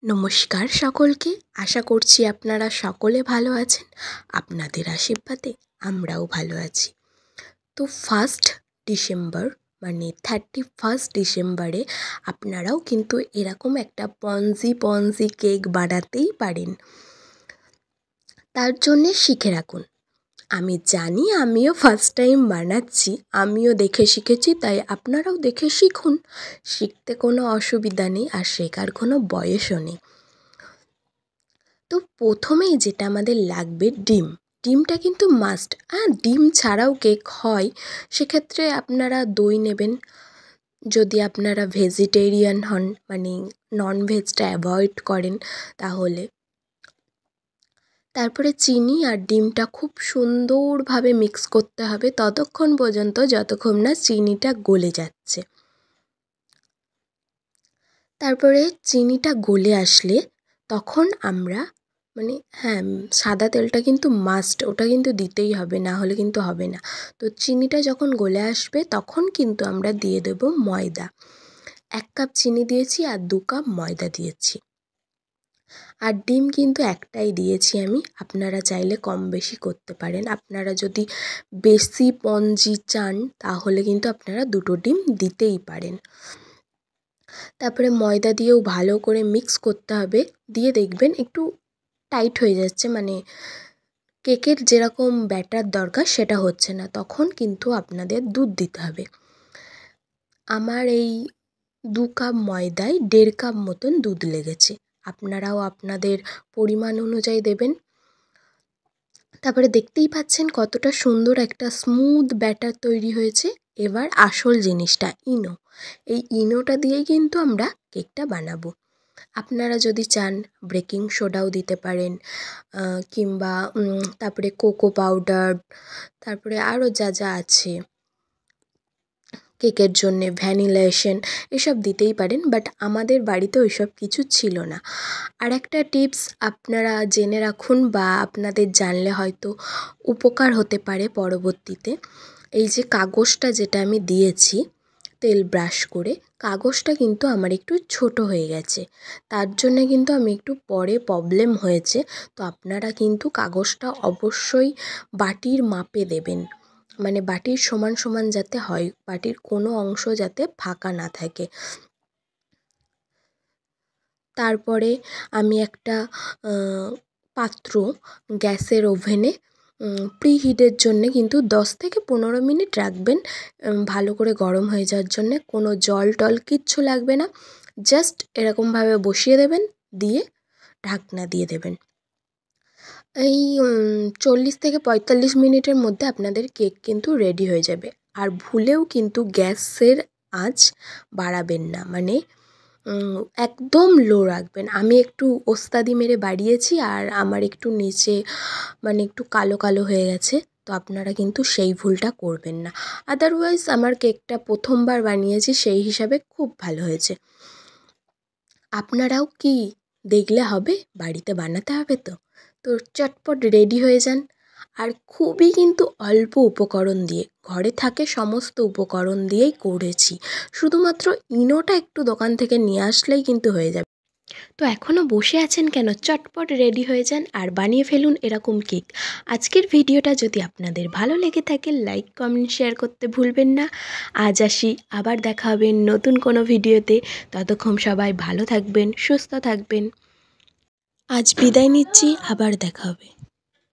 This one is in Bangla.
নমস্কার সকলকে। আশা করছি আপনারা সকলে ভালো আছেন। আপনাদের আশীর্বাদে আমরাও ভালো আছি। তো 1 ডিসেম্বর মানে 31 ডিসেম্বরে আপনারাও কিন্তু এরকম একটা পঞ্জি কেক বানাতেই পারেন। তার জন্যে শিখে রাখুন। আমি জানি আমিও ফার্স্ট টাইম বানাচ্ছি, আমিও দেখে শিখেছি, তাই আপনারাও দেখে শিখুন। শিখতে কোনো অসুবিধা নেই, আর শেখার কোনো বয়সও নেই। তো প্রথমেই যেটা আমাদের লাগবে ডিমটা কিন্তু মাস্ট। ডিম ছাড়াও কেক হয়, সেক্ষেত্রে আপনারা দই নেবেন। যদি আপনারা ভেজিটেরিয়ান হন, মানে ননভেজটা অ্যাভয়েড করেন, তাহলে তারপরে চিনি আর ডিমটা খুব সুন্দরভাবে মিক্স করতে হবে ততক্ষণ পর্যন্ত যতক্ষণ না চিনিটা গলে যাচ্ছে। তারপরে চিনিটা গলে আসলে তখন আমরা সাদা তেলটা কিন্তু মাস্ট, ওটা কিন্তু দিতেই হবে, না হলে কিন্তু হবে না। তো চিনিটা যখন গলে আসবে তখন কিন্তু আমরা দিয়ে দেব ময়দা। 1 কাপ চিনি দিয়েছি আর 2 কাপ ময়দা দিয়েছি। আর ডিম কিন্তু একটাই দিয়েছি আমি, আপনারা চাইলে কম বেশি করতে পারেন। আপনারা যদি বেশি পঞ্জি চান তাহলে কিন্তু আপনারা 2টো ডিম দিতেই পারেন। তারপরে ময়দা দিয়েও ভালো করে মিক্স করতে হবে। দিয়ে দেখবেন একটু টাইট হয়ে যাচ্ছে, মানে কেকের যেরকম ব্যাটার দরকার সেটা হচ্ছে না, তখন কিন্তু আপনাদের দুধ দিতে হবে। আমার এই 2 কাপ ময়দায় 1.5 কাপ মতন দুধ লেগেছে। আপনারাও আপনাদের পরিমাণ অনুযায়ী দেবেন। তারপরে দেখতেই পাচ্ছেন কতটা সুন্দর একটা স্মুথ ব্যাটার তৈরি হয়েছে। এবার আসল জিনিসটা এই ইনোটা দিয়েই কিন্তু আমরা কেকটা বানাবো। আপনারা যদি চান বেকিং সোডাও দিতে পারেন, কিংবা তারপরে কোকো পাউডার, তারপরে আরও যা যা আছে কেকের জন্যে, ভ্যানিলা এসেন্স, এসব দিতেই পারেন। বাট আমাদের বাড়িতে ওইসব কিছু ছিল না। আর একটা টিপস আপনারা জেনে রাখুন, বা আপনাদের জানলে হয়তো উপকার হতে পারে পরবর্তীতে। এই যে কাগজটা যেটা আমি দিয়েছি তেল ব্রাশ করে, কাগজটা কিন্তু আমার একটু ছোট হয়ে গেছে, তার জন্যে কিন্তু আমি একটু পরে প্রবলেম হয়েছে। তো আপনারা কিন্তু কাগজটা অবশ্যই বাটির মাপে দেবেন, মানে বাটির সমান সমান যাতে হয়, বাটির কোনো অংশ যাতে ফাঁকা না থাকে। তারপরে আমি একটা পাত্র গ্যাসের ওভেনে প্রিহিটের জন্যে কিন্তু 10 থেকে 15 মিনিট রাখবেন, ভালো করে গরম হয়ে যাওয়ার জন্যে। কোনো জল টল কিচ্ছু লাগবে না, জাস্ট এরকমভাবে বসিয়ে দেবেন, দিয়ে ঢাকনা দিয়ে দেবেন। এই 40 থেকে 45 মিনিটের মধ্যে আপনাদের কেক কিন্তু রেডি হয়ে যাবে। আর ভুলেও কিন্তু গ্যাসের আঁচ বাড়াবেন না, মানে একদম লো রাখবেন। আমি একটু ওস্তাদি মেরে বাড়িয়েছি, আর আমার একটু নিচে মানে একটু কালো কালো হয়ে গেছে। তো আপনারা কিন্তু সেই ভুলটা করবেন না। আদারওয়াইজ আমার কেকটা প্রথমবার বানিয়েছি, সেই হিসাবে খুব ভালো হয়েছে। আপনারাও কি দেখলে হবে, বাড়িতে বানাতে হবে তো চটপট রেডি হয়ে যান। আর খুবই কিন্তু অল্প উপকরণ দিয়ে, ঘরে থাকে সমস্ত উপকরণ দিয়েই করেছি, শুধুমাত্র ইনোটা একটু দোকান থেকে নিয়ে আসলেই কিন্তু হয়ে যাবে। তো এখনও বসে আছেন কেন, চটপট রেডি হয়ে যান আর বানিয়ে ফেলুন এরকম কেক। আজকের ভিডিওটা যদি আপনাদের ভালো লেগে থাকে, লাইক কমেন্ট শেয়ার করতে ভুলবেন না। আজ আসি, আবার দেখা হবে নতুন কোনো ভিডিওতে। ততক্ষণ সবাই ভালো থাকবেন, সুস্থ থাকবেন। আজ বিদায় নিচ্ছি, আবার দেখা হবে।